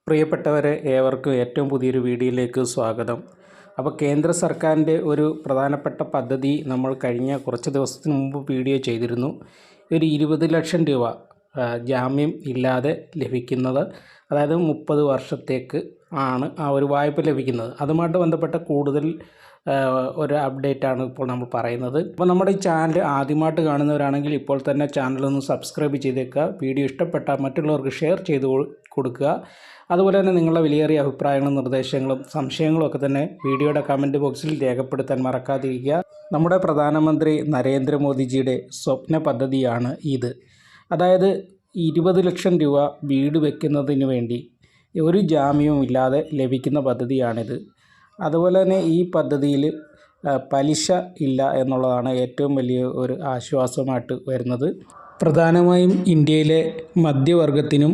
പ്രിയപ്പെട്ടവരെ, ഏവർക്കും ഏറ്റവും പുതിയൊരു വീഡിയോയിലേക്ക് സ്വാഗതം. അപ്പോൾ കേന്ദ്ര സർക്കാരിൻ്റെ ഒരു പ്രധാനപ്പെട്ട പദ്ധതി നമ്മൾ കഴിഞ്ഞ കുറച്ച് ദിവസത്തിന് മുമ്പ് വീഡിയോ ചെയ്തിരുന്നു. ഒരു 20 ലക്ഷം രൂപ ജാമ്യം ഇല്ലാതെ ലഭിക്കുന്നത്, അതായത് 30 വർഷത്തേക്ക് ആണ് ആ ഒരു വായ്പ ലഭിക്കുന്നത്. അതുമായിട്ട് ബന്ധപ്പെട്ട കൂടുതൽ ഒരു അപ്ഡേറ്റാണ് ഇപ്പോൾ നമ്മൾ പറയുന്നത്. അപ്പോൾ നമ്മുടെ ഈ ചാനൽ ആദ്യമായിട്ട് കാണുന്നവരാണെങ്കിൽ ഇപ്പോൾ തന്നെ ചാനലൊന്ന് സബ്സ്ക്രൈബ് ചെയ്തേക്കുക. വീഡിയോ ഇഷ്ടപ്പെട്ടാൽ മറ്റുള്ളവർക്ക് ഷെയർ ചെയ്ത് കൊടുക്കുക. അതുപോലെ തന്നെ നിങ്ങളുടെ വിലയേറിയ അഭിപ്രായങ്ങളും നിർദ്ദേശങ്ങളും സംശയങ്ങളും ഒക്കെ തന്നെ വീഡിയോയുടെ കമൻറ്റ് ബോക്സിൽ രേഖപ്പെടുത്താൻ മറക്കാതിരിക്കുക. നമ്മുടെ പ്രധാനമന്ത്രി നരേന്ദ്രമോദിജിയുടെ സ്വപ്ന പദ്ധതിയാണ് ഇത്. അതായത് 20 ലക്ഷം രൂപ വീട് വയ്ക്കുന്നതിന് വേണ്ടി ഒരു ജാമ്യവും ഇല്ലാതെ ലഭിക്കുന്ന പദ്ധതിയാണിത്. അതുപോലെ തന്നെ ഈ പദ്ധതിയിൽ പലിശ ഇല്ല എന്നുള്ളതാണ് ഏറ്റവും വലിയ ഒരു ആശ്വാസമായിട്ട് വരുന്നത്. പ്രധാനമായും ഇന്ത്യയിലെ മധ്യവർഗത്തിനും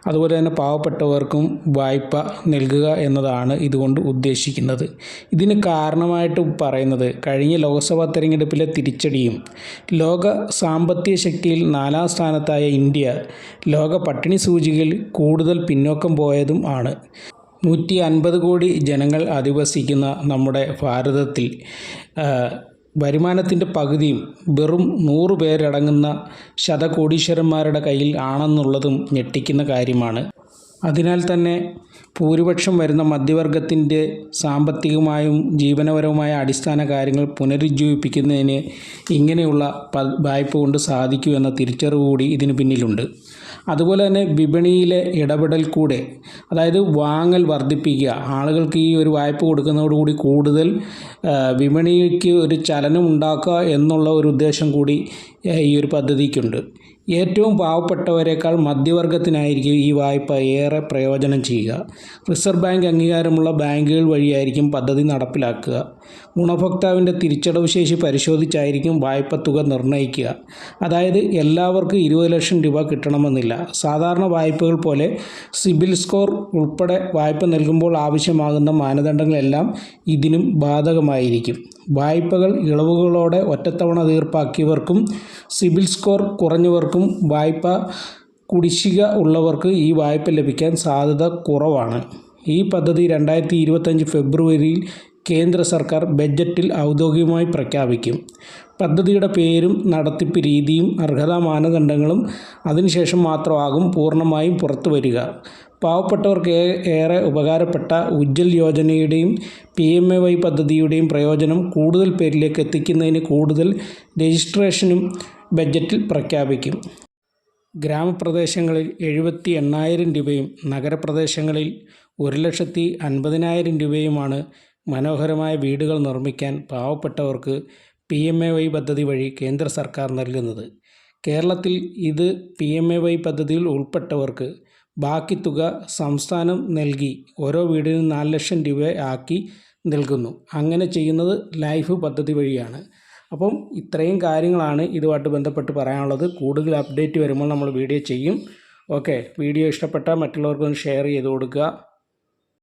അതുപോലെ തന്നെ പാവപ്പെട്ടവർക്കും വായ്പ നൽകുക എന്നതാണ് ഇതുകൊണ്ട് ഉദ്ദേശിക്കുന്നത്. ഇതിന് കാരണമായിട്ട് പറയുന്നത് കഴിഞ്ഞ ലോക്സഭാ തെരഞ്ഞെടുപ്പിലെ തിരിച്ചടിയും ലോക സാമ്പത്തിക ശക്തിയിൽ 4ാം സ്ഥാനത്തായ ഇന്ത്യ ലോക പട്ടിണി സൂചികയിൽ കൂടുതൽ പിന്നോക്കം പോയതും ആണ്. 150 കോടി ജനങ്ങൾ അധിവസിക്കുന്ന നമ്മുടെ ഭാരതത്തിൽ വരുമാനത്തിൻ്റെ പകുതിയും വെറും 100 പേരടങ്ങുന്ന ശതകോടീശ്വരന്മാരുടെ കയ്യിൽ ആണെന്നുള്ളതും ഞെട്ടിക്കുന്ന കാര്യമാണ്. അതിനാൽ തന്നെ ഭൂരിപക്ഷം വരുന്ന മധ്യവർഗത്തിൻ്റെ സാമ്പത്തികമായും ജീവനപരവുമായ അടിസ്ഥാന കാര്യങ്ങൾ പുനരുജ്ജീവിപ്പിക്കുന്നതിന് ഇങ്ങനെയുള്ള വായ്പ കൊണ്ട് സാധിക്കുമെന്ന തിരിച്ചറിവ് കൂടി ഇതിന് പിന്നിലുണ്ട്. അതുപോലെ തന്നെ വിപണിയിലെ ഇടപെടൽ കൂടെ, അതായത് വാങ്ങൽ വർദ്ധിപ്പിക്കുക, ആളുകൾക്ക് ഈ ഒരു വായ്പ കൊടുക്കുന്നതോടുകൂടി കൂടുതൽ വിപണിക്ക് ഒരു ചലനം ഉണ്ടാക്കുക എന്നുള്ള ഒരു ഉദ്ദേശം കൂടി ഈ ഒരു പദ്ധതിക്കുണ്ട്. ഏറ്റവും പാവപ്പെട്ടവരെക്കാൾ മധ്യവർഗത്തിനായിരിക്കും ഈ വായ്പ ഏറെ പ്രയോജനം ചെയ്യുക. റിസർവ് ബാങ്ക് അംഗീകാരമുള്ള ബാങ്കുകൾ വഴിയായിരിക്കും പദ്ധതി നടപ്പിലാക്കുക. ഗുണഭോക്താവിൻ്റെ തിരിച്ചടവ് ശേഷി പരിശോധിച്ചായിരിക്കും വായ്പ തുക നിർണ്ണയിക്കുക. അതായത് എല്ലാവർക്കും 20 ലക്ഷം രൂപ കിട്ടണമെന്നില്ല. സാധാരണ വായ്പകൾ പോലെ സിബിൽ സ്കോർ ഉൾപ്പെടെ വായ്പ നൽകുമ്പോൾ ആവശ്യമാകുന്ന മാനദണ്ഡങ്ങളെല്ലാം ഇതിനും ബാധകമായിരിക്കും. വായ്പകൾ ഇളവുകളോടെ ഒറ്റത്തവണ തീർപ്പാക്കിയവർക്കും സിബിൽ സ്കോർ കുറഞ്ഞവർക്കും വായ്പ കുടിശ്ശിക ഉള്ളവർക്ക് ഈ വായ്പ ലഭിക്കാൻ സാധ്യത കുറവാണ്. ഈ പദ്ധതി 2025 ഫെബ്രുവരിയിൽ കേന്ദ്ര സർക്കാർ ബജറ്റിൽ ഔദ്യോഗികമായി പ്രഖ്യാപിക്കും. പദ്ധതിയുടെ പേരും നടത്തിപ്പ് രീതിയും അർഹതാ മാനദണ്ഡങ്ങളും അതിനുശേഷം മാത്രമാകും പൂർണ്ണമായും പുറത്തു വരിക. പാവപ്പെട്ടവർക്ക് ഏറെ ഉപകാരപ്പെട്ട ഉജ്ജ്വൽ യോജനയുടെയും PMAY പദ്ധതിയുടെയും പ്രയോജനം കൂടുതൽ പേരിലേക്ക് എത്തിക്കുന്നതിന് കൂടുതൽ രജിസ്ട്രേഷനും ബജറ്റിൽ പ്രഖ്യാപിക്കും. ഗ്രാമപ്രദേശങ്ങളിൽ 78,000 രൂപയും നഗരപ്രദേശങ്ങളിൽ 1,50,000 രൂപയുമാണ് മനോഹരമായ വീടുകൾ നിർമ്മിക്കാൻ പാവപ്പെട്ടവർക്ക് PMAY പദ്ധതി വഴി കേന്ദ്ര സർക്കാർ നൽകുന്നത്. കേരളത്തിൽ ഇത് PMAY പദ്ധതിയിൽ ഉൾപ്പെട്ടവർക്ക് ബാക്കി തുക സംസ്ഥാനം നൽകി ഓരോ വീടിനും 4 ലക്ഷം രൂപ ആക്കി നൽകുന്നു. അങ്ങനെ ചെയ്യുന്നത് ലൈഫ് പദ്ധതി വഴിയാണ്. അപ്പം ഇത്രയും കാര്യങ്ങളാണ് ഇതുമായിട്ട് ബന്ധപ്പെട്ട് പറയാനുള്ളത്. കൂടുതൽ അപ്ഡേറ്റ് വരുമ്പോൾ നമ്മൾ വീഡിയോ ചെയ്യും. ഓക്കെ, വീഡിയോ ഇഷ്ടപ്പെട്ടാൽ മറ്റുള്ളവർക്കൊന്ന് ഷെയർ ചെയ്ത് കൊടുക്കുക.